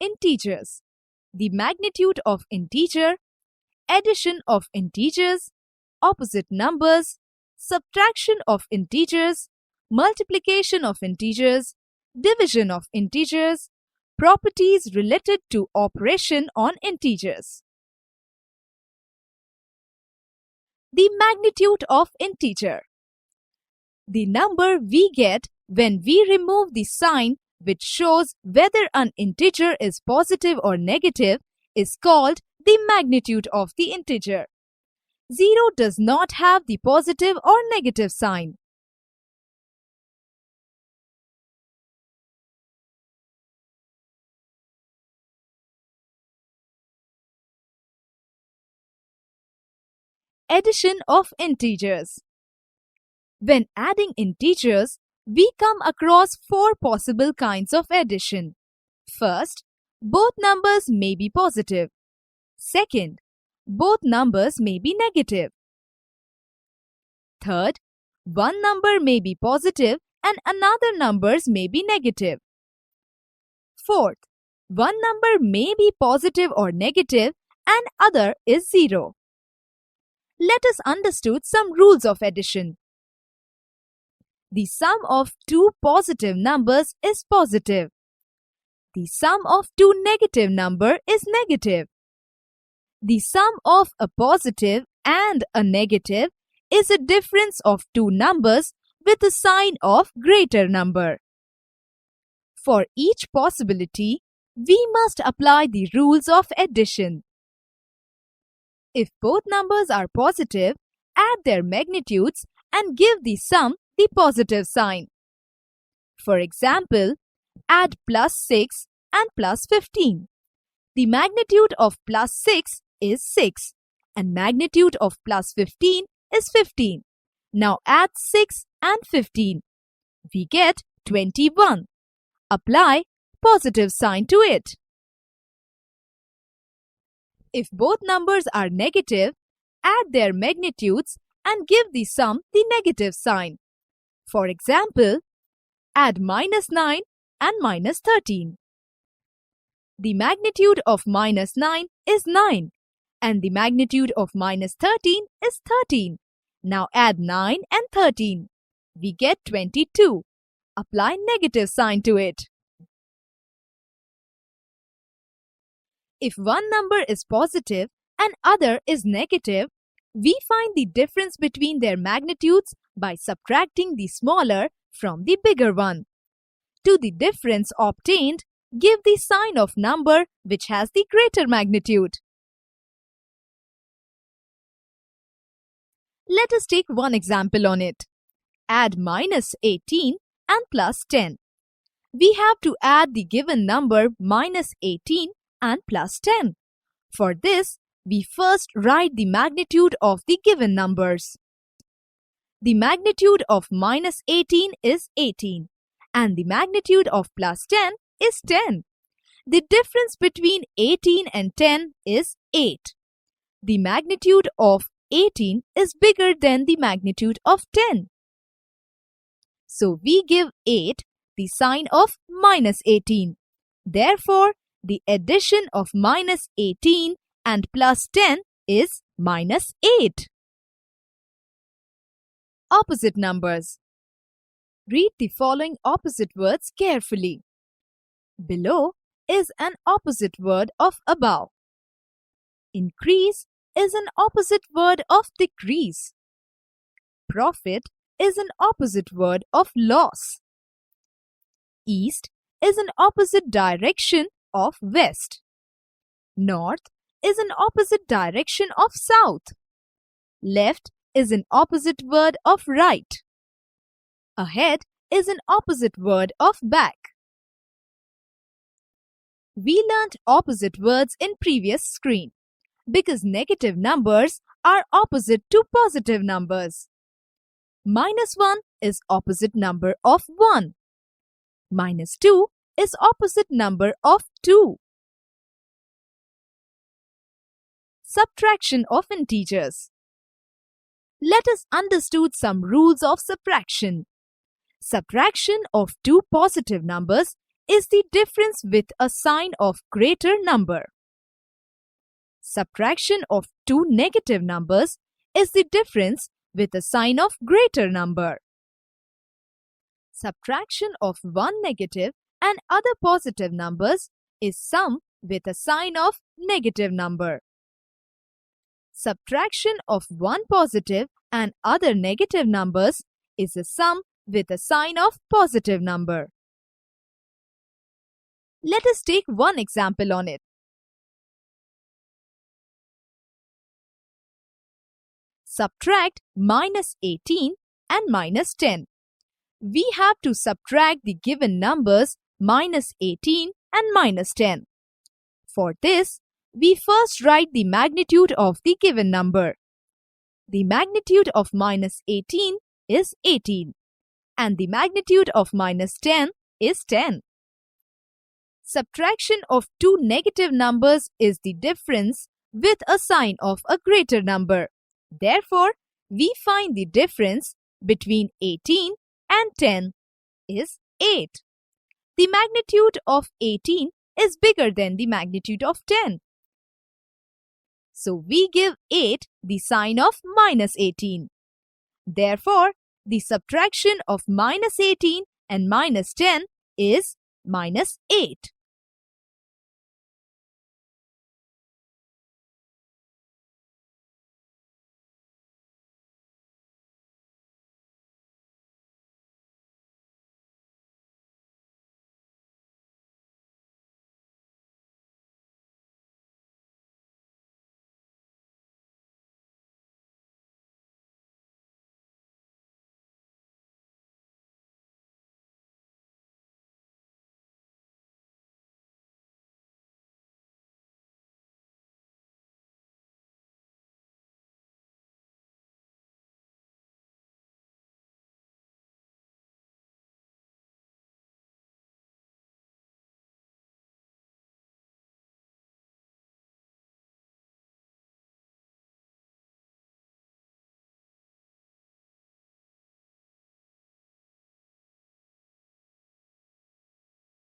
integers, the magnitude of integer, addition of integers, opposite numbers, subtraction of integers, multiplication of integers, division of integers, properties related to operation on integers. The magnitude of integer. The number we get when we remove the sign which shows whether an integer is positive or negative is called the magnitude of the integer. 0 does not have the positive or negative sign. Addition of integers. When adding integers, we come across 4 possible kinds of addition. First, both numbers may be positive. Second, both numbers may be negative. Third, one number may be positive and another numbers may be negative. Fourth, one number may be positive or negative and other is 0. Let us understand some rules of addition. The sum of two positive numbers is positive. The sum of two negative numbers is negative. The sum of a positive and a negative is a difference of two numbers with a sign of greater number. For each possibility, we must apply the rules of addition. If both numbers are positive, add their magnitudes and give the sum the positive sign. For example, add plus 6 and plus 15. The magnitude of plus 6 is 6 and magnitude of plus 15 is 15. Now add 6 and 15. We get 21. Apply positive sign to it. If both numbers are negative, add their magnitudes and give the sum the negative sign. For example, add minus 9 and minus 13. The magnitude of minus 9 is 9 and the magnitude of minus 13 is 13. Now add 9 and 13. We get 22. Apply negative sign to it. If one number is positive and other is negative, we find the difference between their magnitudes by subtracting the smaller from the bigger one. To the difference obtained, give the sign of number which has the greater magnitude. Let us take one example on it. Add minus 18 and plus 10. We have to add the given number minus 18 and plus 10. For this, we first write the magnitude of the given numbers. The magnitude of minus 18 is 18 and the magnitude of plus 10 is 10. The difference between 18 and 10 is 8. The magnitude of 18 is bigger than the magnitude of 10. So we give 8 the sign of minus 18. Therefore, the addition of minus 18 and plus 10 is minus 8. Opposite numbers. Read the following opposite words carefully. Below is an opposite word of above. Increase is an opposite word of decrease. Profit is an opposite word of loss. East is an opposite direction of west. North is an opposite direction of south. Left is an opposite word of right. Ahead is an opposite word of back. We learnt opposite words in previous screen because negative numbers are opposite to positive numbers. Minus 1 is opposite number of 1. Minus 2 is opposite number of 2. Subtraction of integers. Let us understand some rules of subtraction. Subtraction of two positive numbers is the difference with a sign of greater number. Subtraction of two negative numbers is the difference with a sign of greater number. Subtraction of one negative and other positive numbers is sum with a sign of negative number. Subtraction of one positive and other negative numbers is a sum with a sign of positive number. Let us take one example on it. Subtract minus 18 and minus 10. We have to subtract the given numbers minus 18 and minus 10. For this, we first write the magnitude of the given number. The magnitude of minus 18 is 18 and the magnitude of minus 10 is 10. Subtraction of two negative numbers is the difference with a sign of a greater number. Therefore, we find the difference between 18 and 10 is 8. The magnitude of 18 is bigger than the magnitude of 10. So we give 8 the sign of minus 18. Therefore, the subtraction of minus 18 and minus 10 is minus 8.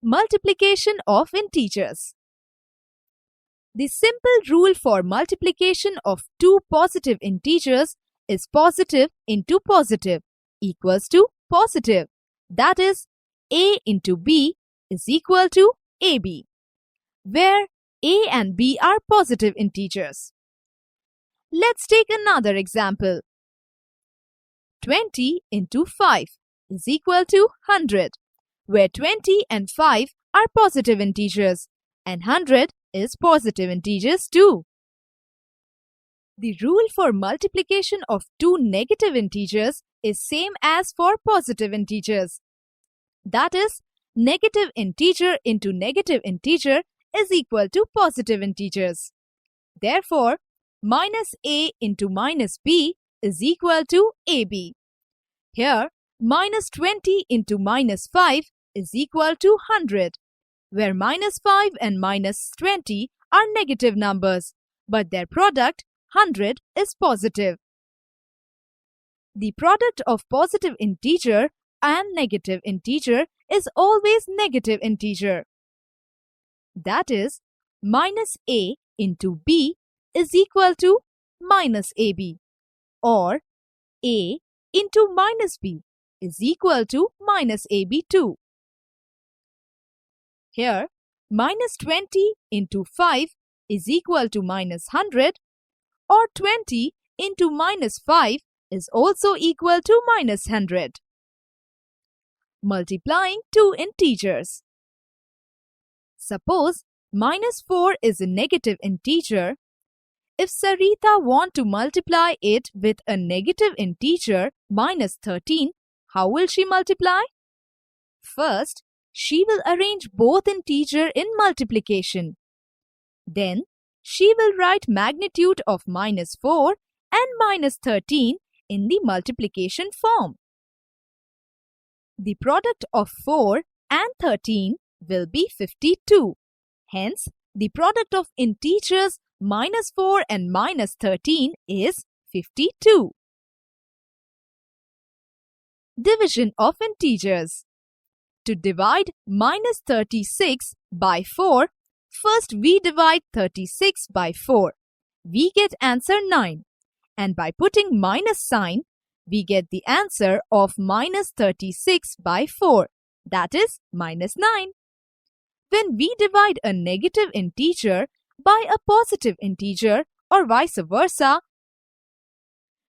Multiplication of integers. The simple rule for multiplication of two positive integers is positive into positive equals to positive. That is, a into b is equal to ab, where a and b are positive integers. Let's take another example. 20 into 5 is equal to 100, where 20 and 5 are positive integers and 100 is positive integers too. The rule for multiplication of two negative integers is same as for positive integers. That is, negative integer into negative integer is equal to positive integers. Therefore, minus a into minus b is equal to ab. Here, minus 20 into minus 5 is equal to 100, where minus 5 and minus 20 are negative numbers, but their product 100 is positive. The product of positive integer and negative integer is always negative integer. That is, minus a into b is equal to minus ab, or a into minus b is equal to minus ab too. Here, minus 20 into 5 is equal to minus 100, or 20 into minus 5 is also equal to minus 100. Multiplying two integers. Suppose minus 4 is a negative integer. If Sarita want to multiply it with a negative integer minus 13, how will she multiply? First, she will arrange both integer in multiplication. Then, she will write magnitude of minus 4 and minus 13 in the multiplication form. The product of 4 and 13 will be 52. Hence, the product of integers minus 4 and minus 13 is 52. Division of integers. To divide minus 36 by 4, first we divide 36 by 4. We get answer 9. And by putting minus sign, we get the answer of minus 36 by 4. That is minus 9. When we divide a negative integer by a positive integer or vice versa,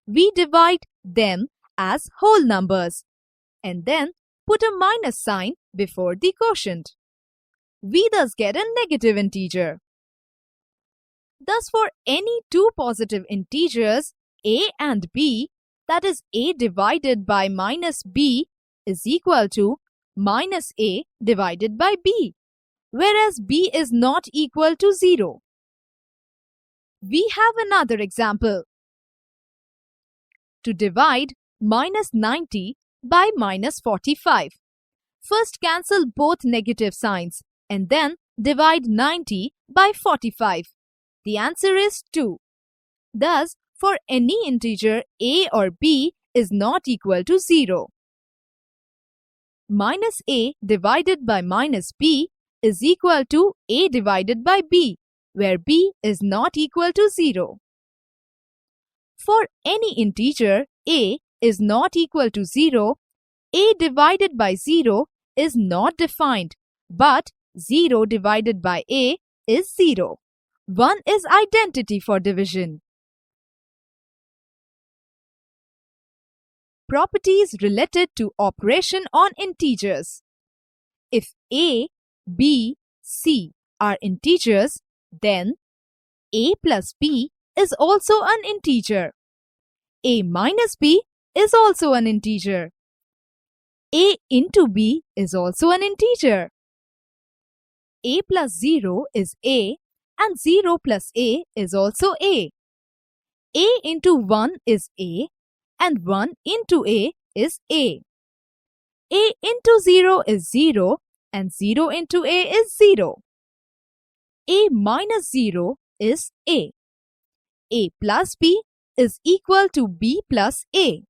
we divide them as whole numbers and then put a minus sign before the quotient. We thus get a negative integer. Thus, for any two positive integers a and b, that is a divided by minus b is equal to minus a divided by b, whereas b is not equal to 0. We have another example. To divide minus 90 by minus 45. First cancel both negative signs and then divide 90 by 45. The answer is 2. Thus, for any integer a or b is not equal to 0. Minus a divided by minus b is equal to a divided by b, where b is not equal to 0. For any integer a is not equal to 0, a divided by 0 is not defined, but 0 divided by a is 0. 1 is identity for division. Properties related to operation on integers. If a, b, c are integers, then a plus b is also an integer. A minus b is also an integer. A into b is also an integer. A plus 0 is a and 0 plus a is also a. A into 1 is a and 1 into a is a. A into 0 is 0 and 0 into a is 0. A minus 0 is a. A plus b is equal to b plus a.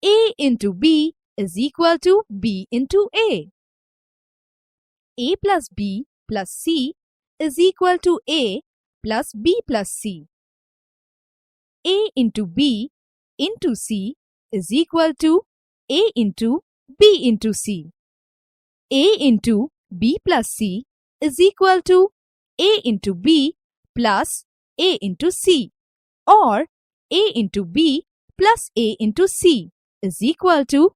A into b is equal to b into a. A plus b plus c is equal to a plus b plus c. A into b into c is equal to a into b into c. A into b plus c is equal to a into b plus a into c, or a into b plus a into c is equal to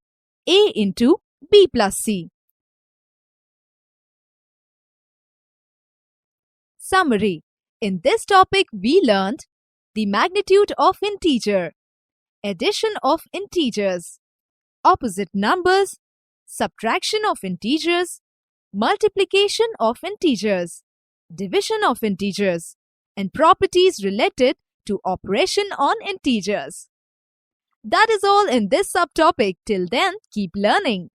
a into b plus c. Summary. In this topic, we learned the magnitude of integer, addition of integers, opposite numbers, subtraction of integers, multiplication of integers, division of integers, and properties related to operation on integers. That is all in this subtopic. Till then, keep learning.